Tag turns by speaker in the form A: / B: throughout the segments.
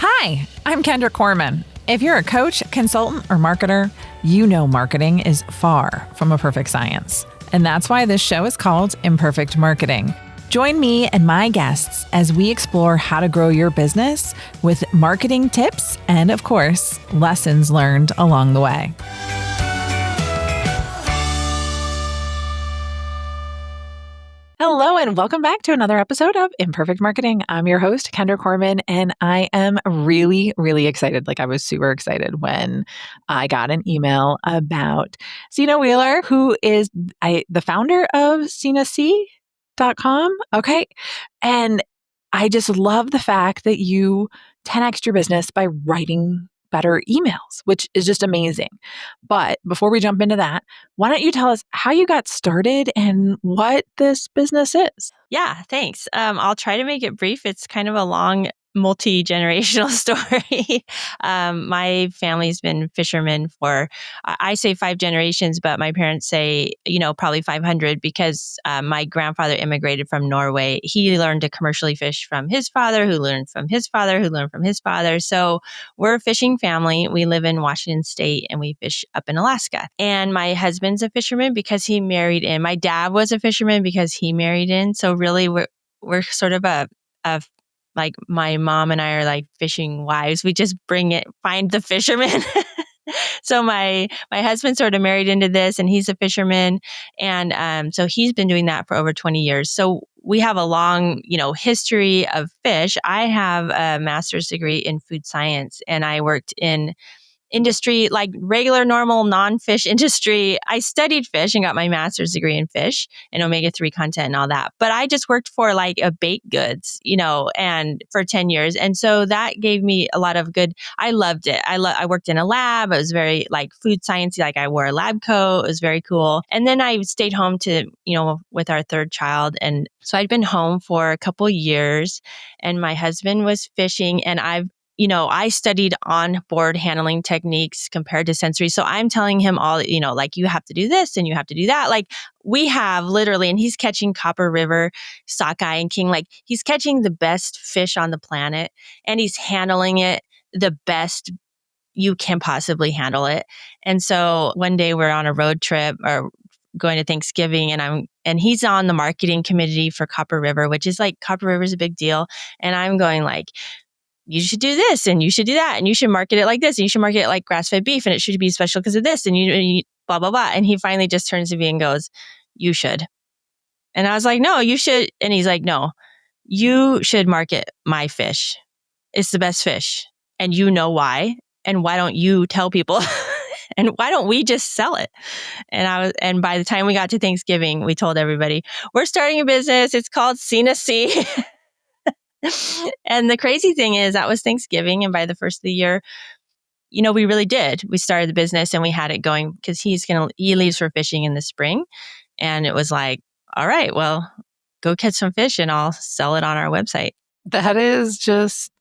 A: Hi, I'm Kendra Corman. If you're a coach, consultant, or marketer, you know marketing is far from a perfect science. And that's why this show is called Imperfect Marketing. Join me and my guests as we explore how to grow your business with marketing tips and, of course, lessons learned along the way. Hello, and welcome back to another episode of Imperfect Marketing. I'm your host, Kendra Corman, and I am really, really excited. I was super excited when I got an email about Sena Wheeler, who is the founder of SenaC.com. Okay. And I just love the fact that you 10x'd your business by writing better emails, which is just amazing. But before we jump into that, why don't you tell us how you got started and what this business is?
B: Yeah, thanks. I'll try to make it brief. It's kind of a long, multi-generational story. My family's been fishermen for, I say 5 generations, but my parents say, probably 500 because my grandfather immigrated from Norway. He learned to commercially fish from his father, who learned from his father, who learned from his father. So we're a fishing family. We live in Washington State and we fish up in Alaska. And my husband's a fisherman because he married in. My dad was a fisherman because he married in. So really, we're sort of a like my mom and I are like fishing wives. We just find the fisherman. So my husband sort of married into this, and he's a fisherman, and so he's been doing that for over 20 years. So we have a long, history of fish. I have a master's degree in food science, and I worked in industry, like regular, normal, non-fish industry. I studied fish and got my master's degree in fish and omega-3 content and all that. But I just worked for like a baked goods, and for 10 years. And so that gave me a lot of I loved it. I worked in a lab. It was very like food science. Like I wore a lab coat. It was very cool. And then I stayed home to, with our third child. And so I'd been home for a couple years and my husband was fishing, and I studied on-board handling techniques compared to sensory. So I'm telling him all, like you have to do this and you have to do that. Like we have literally, and he's catching Copper River, sockeye and king. Like he's catching the best fish on the planet and he's handling it the best you can possibly handle it. And so one day we're on a road trip or going to Thanksgiving and he's on the marketing committee for Copper River, which is like Copper River is a big deal. And I'm going like, you should do this and you should do that and you should market it like this and you should market it like grass-fed beef and it should be special because of this and you blah, blah, blah. And he finally just turns to me and goes, you should. And I was like, no, you should. And he's like, no, you should market my fish. It's the best fish. And you know why. And why don't you tell people? And why don't we just sell it? And by the time we got to Thanksgiving, we told everybody, we're starting a business. It's called Sena C. And the crazy thing is that was Thanksgiving. And by the first of the year, we really did. We started the business and we had it going because he leaves for fishing in the spring. And it was like, all right, well, go catch some fish and I'll sell it on our website.
A: That is just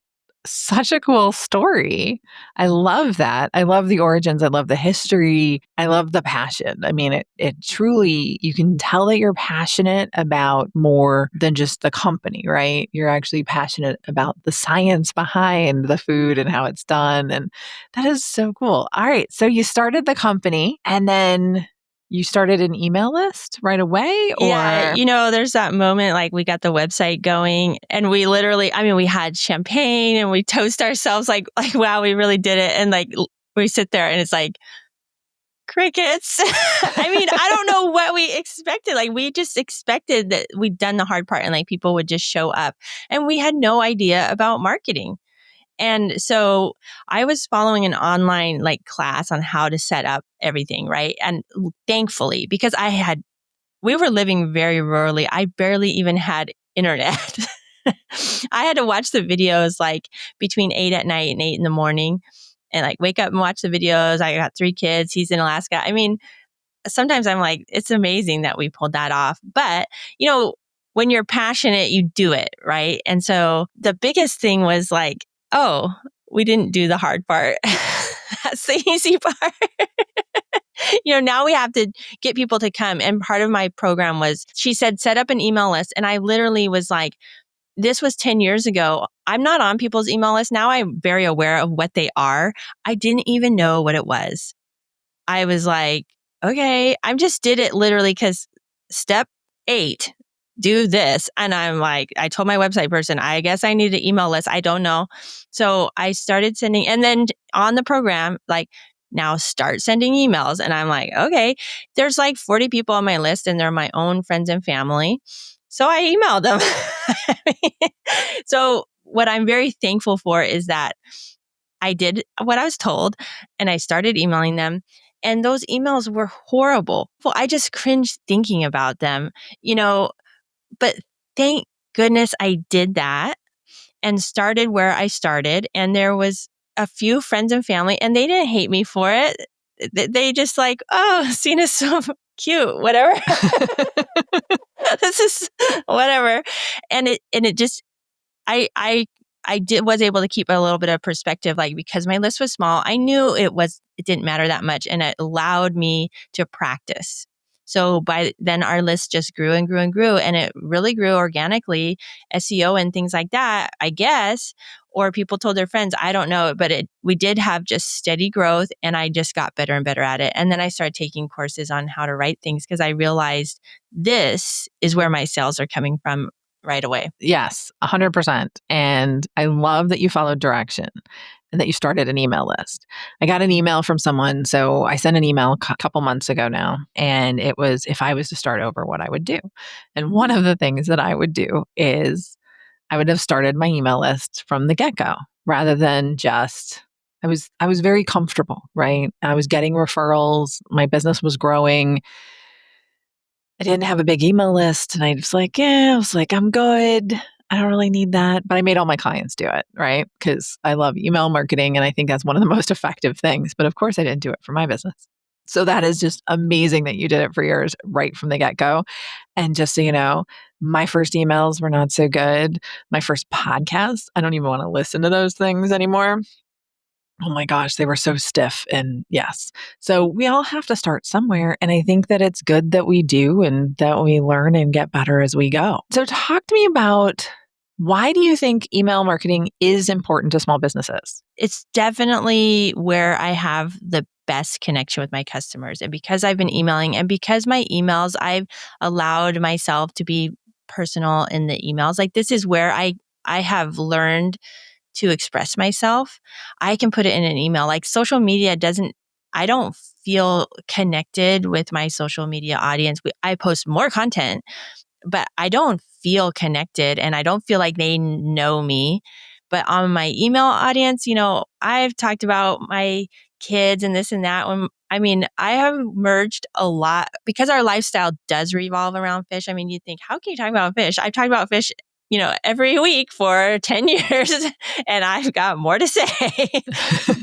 A: such a cool story. I love that. I love the origins. I love the history. I love the passion. I mean, it truly, you can tell that you're passionate about more than just the company, right? You're actually passionate about the science behind the food and how it's done. And that is so cool. All right. So you started the company and then you started an email list right away? Or
B: Yeah, there's that moment like we got the website going and we literally, we had champagne and we toast ourselves like wow, we really did it. And like we sit there and it's like crickets. I don't know what we expected. Like we just expected that we'd done the hard part and like people would just show up. And we had no idea about marketing. And so I was following an online like class on how to set up everything, right? And thankfully, because we were living very rurally, I barely even had internet. I had to watch the videos like between 8 at night and 8 in the morning and like wake up and watch the videos. I got 3 kids. He's in Alaska. Sometimes I'm like, it's amazing that we pulled that off. But, when you're passionate, you do it, right? And so the biggest thing was like, oh, we didn't do the hard part. That's the easy part. Now we have to get people to come. And part of my program was, she said, set up an email list. And I literally was like, this was 10 years ago. I'm not on people's email list. Now I'm very aware of what they are. I didn't even know what it was. I was like, okay, I just did it literally because step 8, do this. And I'm like, I told my website person, I guess I need an email list. I don't know. So I started sending, and then on the program, like, now start sending emails. And I'm like, okay, there's like 40 people on my list and they're my own friends and family. So I emailed them. So what I'm very thankful for is that I did what I was told and I started emailing them. And those emails were horrible. Well, I just cringed thinking about them, but thank goodness I did that and started where I started. And there was a few friends and family, and they didn't hate me for it. They just like, oh, Sena's so cute, whatever. This is whatever. And it just, was able to keep a little bit of perspective, like, because my list was small, I knew it didn't matter that much, and it allowed me to practice. So by then our list just grew and grew and grew, and it really grew organically, SEO and things like that, I guess, or people told their friends, I don't know, but we did have just steady growth, and I just got better and better at it. And then I started taking courses on how to write things because I realized this is where my sales are coming from right away.
A: Yes, 100%. And I love that you followed direction and that you started an email list. I got an email from someone. So I sent an email a couple months ago now, and it was if I was to start over, what I would do. And one of the things that I would do is I would have started my email list from the get-go rather than just I was very comfortable, right? I was getting referrals, my business was growing. I didn't have a big email list, and I was like, I'm good. I don't really need that. But I made all my clients do it, right? Because I love email marketing and I think that's one of the most effective things. But of course, I didn't do it for my business. So that is just amazing that you did it for yours right from the get-go. And just so you know, my first emails were not so good. My first podcast, I don't even want to listen to those things anymore. Oh my gosh, they were so stiff. And yes, so we all have to start somewhere. And I think that it's good that we do and that we learn and get better as we go. So talk to me about, why do you think email marketing is important to small businesses?
B: It's definitely where I have the best connection with my customers. And because I've been emailing, and because my emails, I've allowed myself to be personal in the emails. Like, this is where I have learned to express myself. I can put it in an email. Like, social media I don't feel connected with my social media audience. I post more content, but I don't feel connected and I don't feel like they know me. But on my email audience, I've talked about my kids and this and that. I have merged a lot because our lifestyle does revolve around fish. You think, how can you talk about fish? I've talked about fish, every week for 10 years and I've got more to say.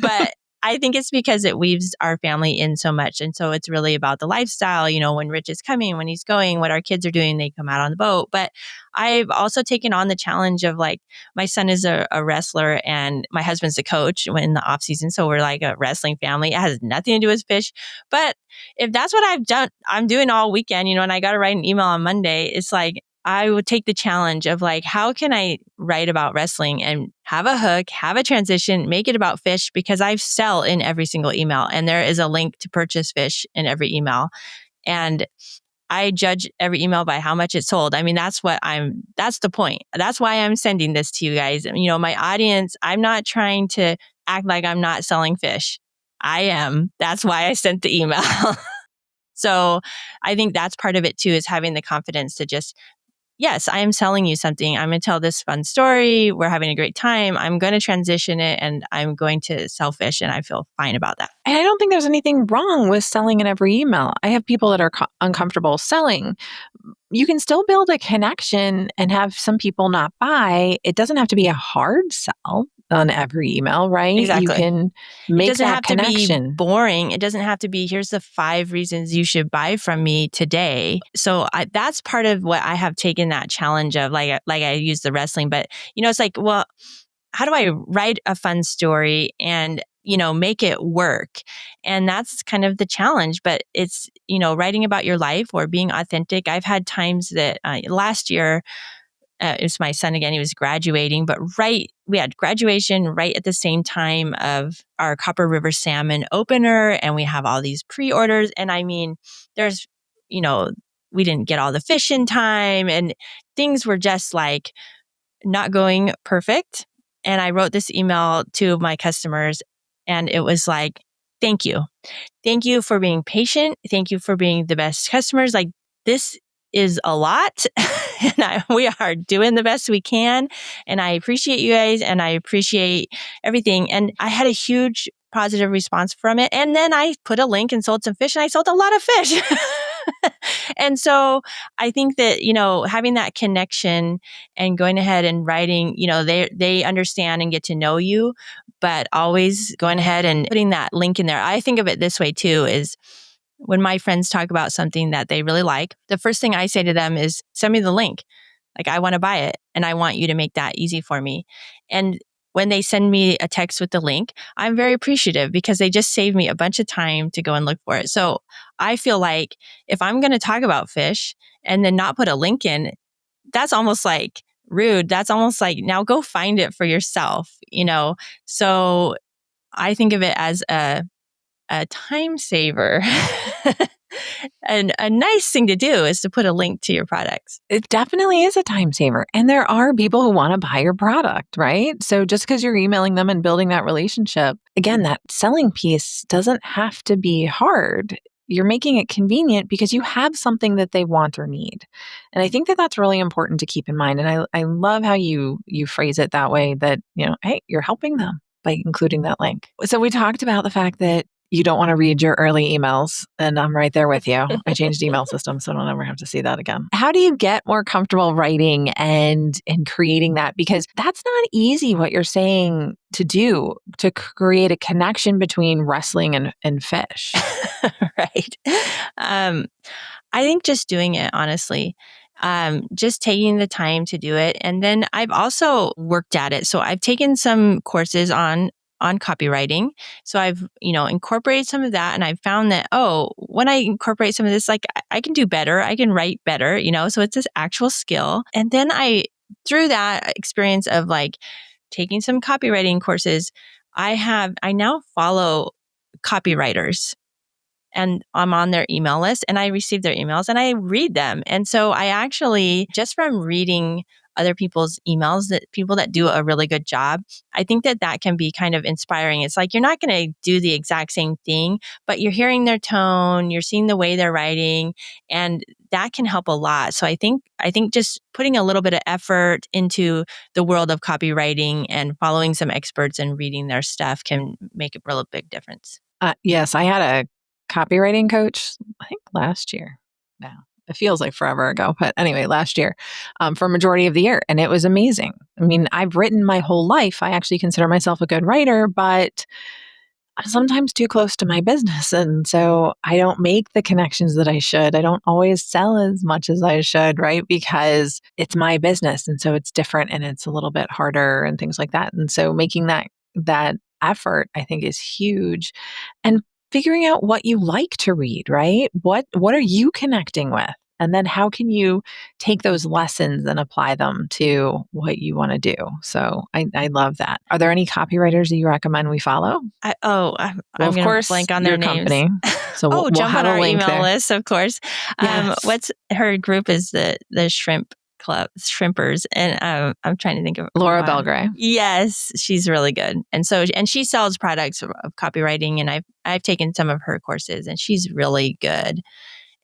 B: But I think it's because it weaves our family in so much. And so it's really about the lifestyle, when Rich is coming, when he's going, what our kids are doing, they come out on the boat. But I've also taken on the challenge of, like, my son is a wrestler and my husband's a coach in the off season. So we're like a wrestling family. It has nothing to do with fish. But if that's what I'm doing all weekend, and I got to write an email on Monday, it's like, I would take the challenge of, like, how can I write about wrestling and have a hook, have a transition, make it about fish, because I sell in every single email and there is a link to purchase fish in every email. And I judge every email by how much it sold. That's the point. That's why I'm sending this to you guys. My audience, I'm not trying to act like I'm not selling fish. I am. That's why I sent the email. So I think that's part of it too, is having the confidence to just, yes, I am selling you something. I'm going to tell this fun story. We're having a great time. I'm going to transition it and I'm going to sell fish, and I feel fine about that.
A: And I don't think there's anything wrong with selling in every email. I have people that are uncomfortable selling. You can still build a connection and have some people not buy. It doesn't have to be a hard sell on every email, right?
B: Exactly.
A: You can make that connection.
B: It doesn't have to be boring. It doesn't have to be, here's the 5 reasons you should buy from me today. So that's part of what I have taken that challenge of, like I use the wrestling, but it's like, well, how do I write a fun story and, make it work? And that's kind of the challenge, but it's, writing about your life or being authentic. I've had times that last year, it was my son again, he was graduating, but we had graduation right at the same time of our Copper River salmon opener. And we have all these pre-orders. And I mean, there's, we didn't get all the fish in time and things were just like not going perfect. And I wrote this email to my customers and it was like, thank you. Thank you for being patient. Thank you for being the best customers. Like this is a lot and we are doing the best we can. And I appreciate you guys and I appreciate everything. And I had a huge positive response from it. And then I put a link and sold some fish and I sold a lot of fish. And so I think that, having that connection and going ahead and writing, they understand and get to know you, but always going ahead and putting that link in there. I think of it this way too, is when my friends talk about something that they really like, the first thing I say to them is send me the link. Like I want to buy it and I want you to make that easy for me. And when they send me a text with the link, I'm very appreciative because they just saved me a bunch of time to go and look for it. So I feel like if I'm going to talk about fish and then not put a link in, that's almost like rude. That's almost like, now go find it for yourself, So I think of it as a time saver. And a nice thing to do is to put a link to your products.
A: It definitely is a time saver. And there are people who want to buy your product, right? So just because you're emailing them and building that relationship, again, that selling piece doesn't have to be hard. You're making it convenient because you have something that they want or need. And I think that that's really important to keep in mind. And I love how you phrase it that way, that, hey, you're helping them by including that link. So we talked about the fact that you don't want to read your early emails, and I'm right there with you. I changed email system, so I don't ever have to see that again. How do you get more comfortable writing and creating that? Because that's not easy, what you're saying to do, to create a connection between wrestling and fish.
B: Right. I think just doing it, honestly. Just taking the time to do it. And then I've also worked at it. So I've taken some courses on copywriting. So I've, incorporated some of that and I've found that, when I incorporate some of this, like I can do better, I can write better, so it's this actual skill. And then through that experience of like taking some copywriting courses, I now follow copywriters and I'm on their email list and I receive their emails and I read them. And so I actually, just from reading other people's emails, that people that do a really good job, I think that can be kind of inspiring. It's like, you're not going to do the exact same thing, but you're hearing their tone, you're seeing the way they're writing, and that can help a lot. So I think just putting a little bit of effort into the world of copywriting and following some experts and reading their stuff can make a real big difference.
A: Yes, I had a copywriting coach, I think last year now. It feels like forever ago, but anyway, last year for a majority of the year. And it was amazing. I mean, I've written my whole life. I actually consider myself a good writer, but I'm sometimes too close to my business. And so I don't make the connections that I should. I don't always sell as much as I should, right? Because it's my business. And so it's different and it's a little bit harder and things like that. And so making that effort, I think, is huge. And figuring out what you like to read, right? What are you connecting with? And then how can you take those lessons and apply them to what you want to do? So I love that. Are there any copywriters that you recommend we follow?
B: I'm
A: Of
B: going
A: course,
B: to blank on their names.
A: Company. So we'll
B: jump
A: have
B: on our
A: a link
B: email
A: there.
B: list, of course.
A: Yes.
B: What's her group is the Shrimp Club, Shrimpers, and I'm trying to think of
A: Laura Belgray.
B: Yes, she's really good, and she sells products of copywriting, and I've taken some of her courses, and she's really good.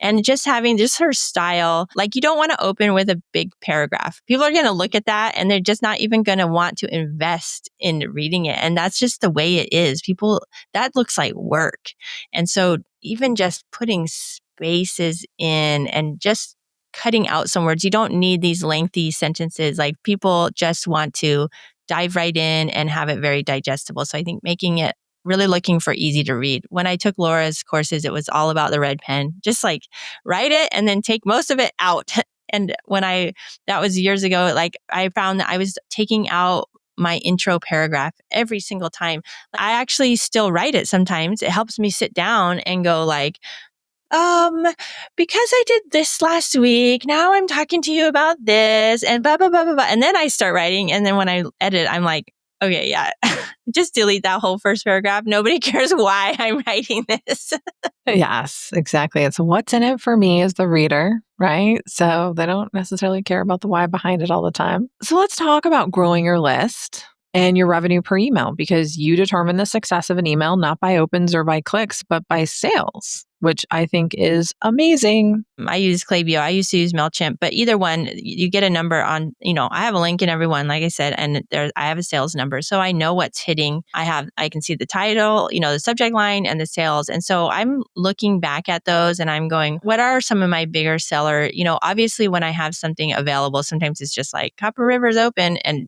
B: And just having her style, like you don't want to open with a big paragraph. People are going to look at that and they're just not even going to want to invest in reading it. And that's just the way it is. That looks like work. And so even just putting spaces in and just cutting out some words, you don't need these lengthy sentences. Like people just want to dive right in and have it very digestible. So I think making it really looking for easy to read. When I took Laura's courses, it was all about the red pen. Just like write it and then take most of it out. And that was years ago, like I found that I was taking out my intro paragraph every single time. I actually still write it sometimes. It helps me sit down and go like, um, because I did this last week, now I'm talking to you about this and blah, blah, blah, blah, blah. And then I start writing. And then when I edit, I'm like, okay, yeah, just delete that whole first paragraph. Nobody cares why I'm writing this.
A: Yes, exactly. It's what's in it for me as the reader, right? So they don't necessarily care about the why behind it all the time. So let's talk about growing your list and your revenue per email because you determine the success of an email not by opens or by clicks, but by sales, which I think is amazing.
B: I use Klaviyo. I used to use MailChimp, but either one, you get a number on, I have a link in every one, like I said, and I have a sales number. So I know what's hitting. I can see the title, the subject line and the sales. And so I'm looking back at those and I'm going, what are some of my bigger seller? Obviously when I have something available, sometimes it's just like Copper River's open and,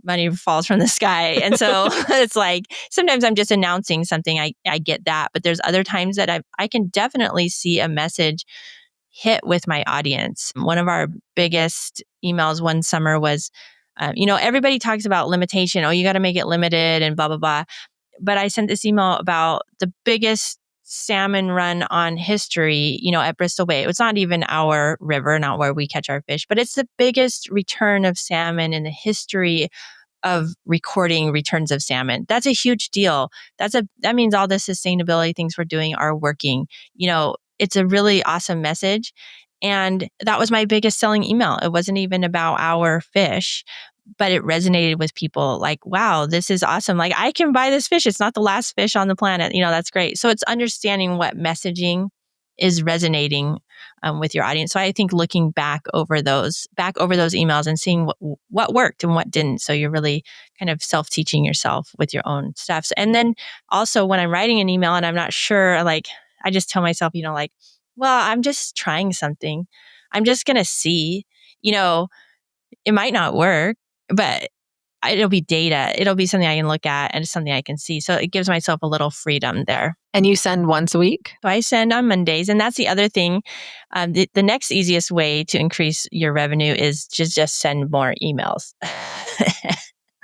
B: money falls from the sky. And so it's like, sometimes I'm just announcing something. I get that, but there's other times that I can definitely see a message hit with my audience. One of our biggest emails one summer was, everybody talks about limitation. Oh, you got to make it limited and blah, blah, blah. But I sent this email about the biggest salmon run on history, at Bristol Bay. It's not even our river, not where we catch our fish, but it's the biggest return of salmon in the history of recording returns of salmon. That's a huge deal. That means all the sustainability things we're doing are working. It's a really awesome message. And that was my biggest selling email. It wasn't even about our fish, but it resonated with people like, wow, this is awesome. Like I can buy this fish. It's not the last fish on the planet. That's great. So it's understanding what messaging is resonating with your audience. So I think looking back over those emails and seeing what worked and what didn't. So you're really kind of self-teaching yourself with your own stuff. And then also when I'm writing an email and I'm not sure, like I just tell myself, well, I'm just trying something. I'm just going to see, it might not work, but it'll be data. It'll be something I can look at and it's something I can see. So it gives myself a little freedom there.
A: And you send once a week?
B: So I send on Mondays. And that's the other thing. The next easiest way to increase your revenue is just send more emails.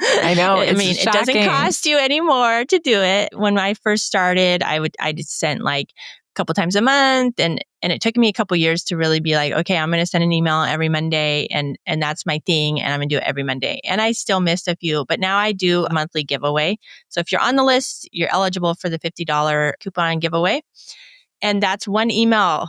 A: I know.
B: I mean,
A: shocking.
B: It doesn't cost you anymore to do it. When I first started, I just sent like a couple times a month, and it took me a couple years to really be like, okay, I'm going to send an email every Monday, and that's my thing, and I'm going to do it every Monday. And I still missed a few, but now I do a monthly giveaway. So if you're on the list, you're eligible for the $50 coupon giveaway, and that's one email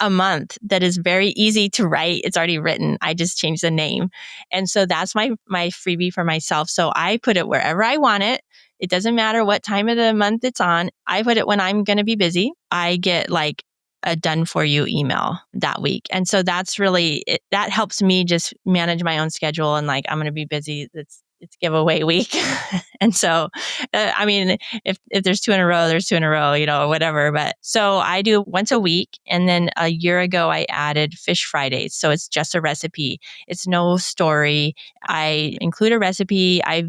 B: a month that is very easy to write. It's already written. I just changed the name. And so that's my freebie for myself. So I put it wherever I want it. It doesn't matter what time of the month it's on. I put it when I'm going to be busy. I get like a done for you email that week. And so that's really, that helps me just manage my own schedule and like, I'm going to be busy. It's giveaway week. And so, I mean, if there's two in a row, there's two in a row, or whatever. But so I do once a week. And then a year ago, I added Fish Fridays. So it's just a recipe. It's no story. I include a recipe. I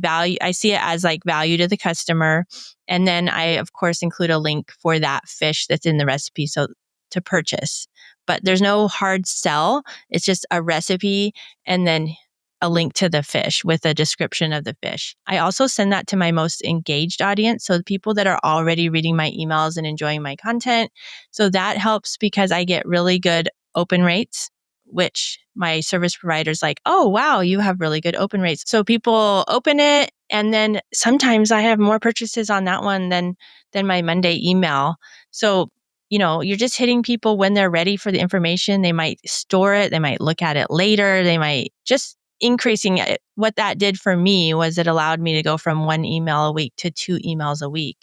B: see it as like value to the customer. And then I, of course, include a link for that fish that's in the recipe. So to purchase, but there's no hard sell. It's just a recipe and then a link to the fish with a description of the fish. I also send that to my most engaged audience. So the people that are already reading my emails and enjoying my content. So that helps because I get really good open rates, which my service provider's like, oh, wow, you have really good open rates. So people open it. And then sometimes I have more purchases on that one than my Monday email. So you're just hitting people when they're ready for the information. They might store it. They might look at it later. They might just increasing it. What that did for me was it allowed me to go from one email a week to 2 emails a week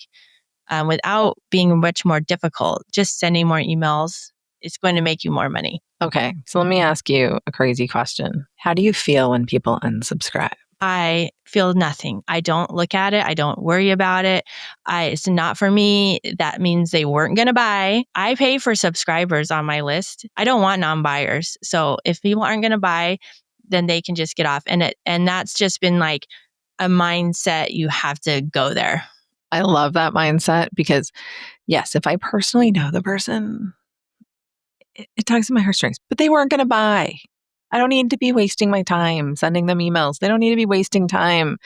B: without being much more difficult. Just sending more emails is going to make you more money.
A: Okay. So let me ask you a crazy question. How do you feel when people unsubscribe?
B: I feel nothing. I don't look at it. I don't worry about it. It's not for me. That means they weren't going to buy. I pay for subscribers on my list. I don't want non-buyers. So if people aren't going to buy, then they can just get off. And that's just been like a mindset. You have to go there.
A: I love that mindset because yes, if I personally know the person, it tugs at my heartstrings, but they weren't going to buy. I don't need to be wasting my time sending them emails. They don't need to be wasting time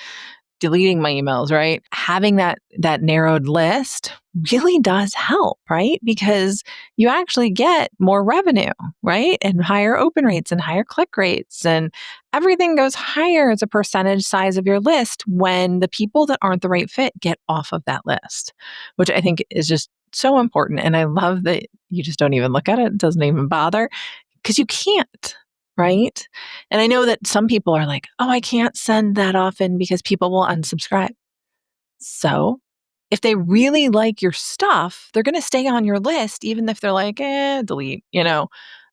A: deleting my emails, right? Having that narrowed list really does help, right? Because you actually get more revenue, right? And higher open rates and higher click rates, and everything goes higher as a percentage size of your list when the people that aren't the right fit get off of that list, which I think is just so important. And I love that you just don't even look at it. It doesn't even bother because you can't, right? And I know that some people are like, oh, I can't send that often because people will unsubscribe. So if they really like your stuff, they're going to stay on your list, even if they're like, delete,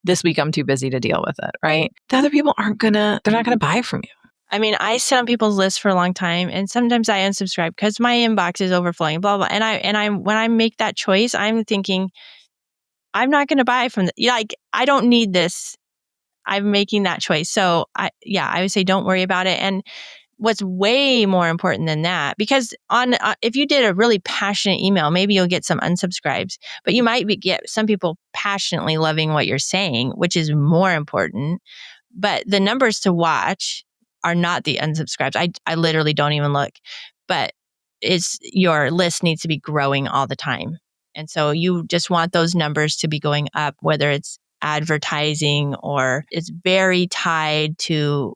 A: this week I'm too busy to deal with it, right? The other people they're not going to buy from you.
B: I mean, I sit on people's lists for a long time, and sometimes I unsubscribe because my inbox is overflowing, blah, blah. And I when I make that choice, I'm thinking, I'm not going to buy from I don't need this. I'm making that choice. So I would say don't worry about it. And what's way more important than that, because if you did a really passionate email, maybe you'll get some unsubscribes, but you might get some people passionately loving what you're saying, which is more important. But the numbers to watch are not the unsubscribes. I literally don't even look, but your list needs to be growing all the time. And so you just want those numbers to be going up, whether it's advertising or it's very tied to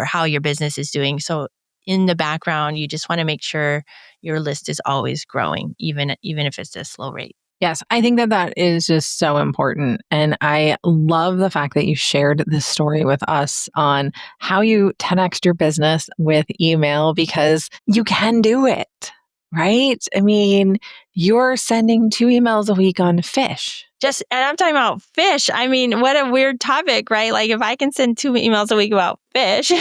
B: how your business is doing. So in the background, you just want to make sure your list is always growing, even if it's at a slow rate.
A: Yes, I think that is just so important. And I love the fact that you shared this story with us on how you 10x'd your business with email, because you can do it, right? I mean, you're sending 2 emails a week on fish.
B: And I'm talking about fish. I mean, what a weird topic, right? Like if I can send 2 emails a week about fish.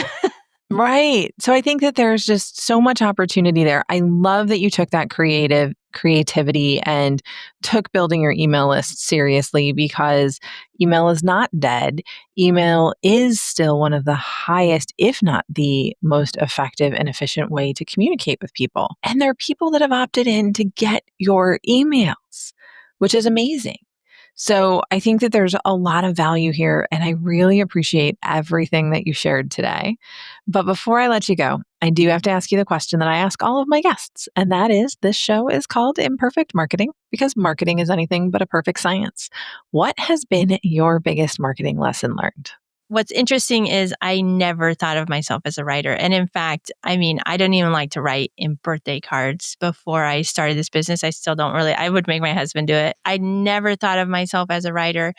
A: Right. So I think that there's just so much opportunity there. I love that you took that creativity and took building your email list seriously, because email is not dead. Email is still one of the highest, if not the most effective and efficient way to communicate with people. And there are people that have opted in to get your emails, which is amazing. So I think that there's a lot of value here, and I really appreciate everything that you shared today. But before I let you go, I do have to ask you the question that I ask all of my guests, and that is, this show is called Imperfect Marketing because marketing is anything but a perfect science. What has been your biggest marketing lesson learned?
B: What's interesting is I never thought of myself as a writer. And in fact, I mean, I don't even like to write in birthday cards. Before I started this business, I still don't really. I would make my husband do it. I never thought of myself as a writer.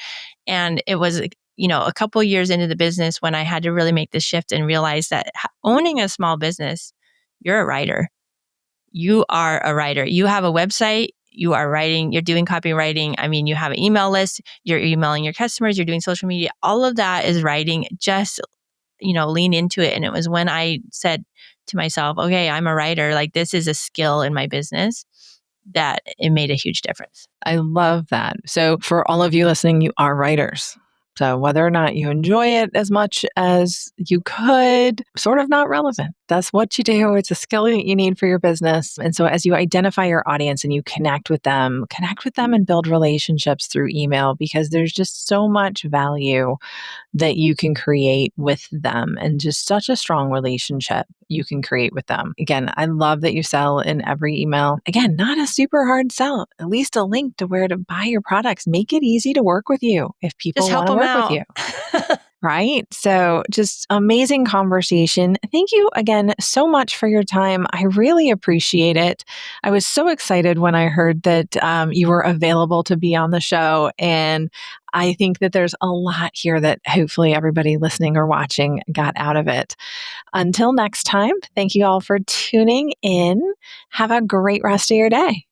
B: And it was, a couple years into the business when I had to really make the shift and realize that owning a small business, you're a writer. You are a writer. You have a website. You are writing, you're doing copywriting. I mean, you have an email list, you're emailing your customers, you're doing social media. All of that is writing. Just, lean into it. And it was when I said to myself, okay, I'm a writer. Like, this is a skill in my business, that it made a huge difference.
A: I love that. So for all of you listening, you are writers. So whether or not you enjoy it as much as you could, sort of not relevant. That's what you do. It's a skill that you need for your business. And so as you identify your audience and you connect with them and build relationships through email, because there's just so much value that you can create with them, and just such a strong relationship you can create with them. Again, I love that you sell in every email. Again, not a super hard sell, at least a link to where to buy your products. Make it easy to work with you if people want to work with you. Right? So just amazing conversation. Thank you again so much for your time. I really appreciate it. I was so excited when I heard that you were available to be on the show. And I think that there's a lot here that hopefully everybody listening or watching got out of it. Until next time, thank you all for tuning in. Have a great rest of your day.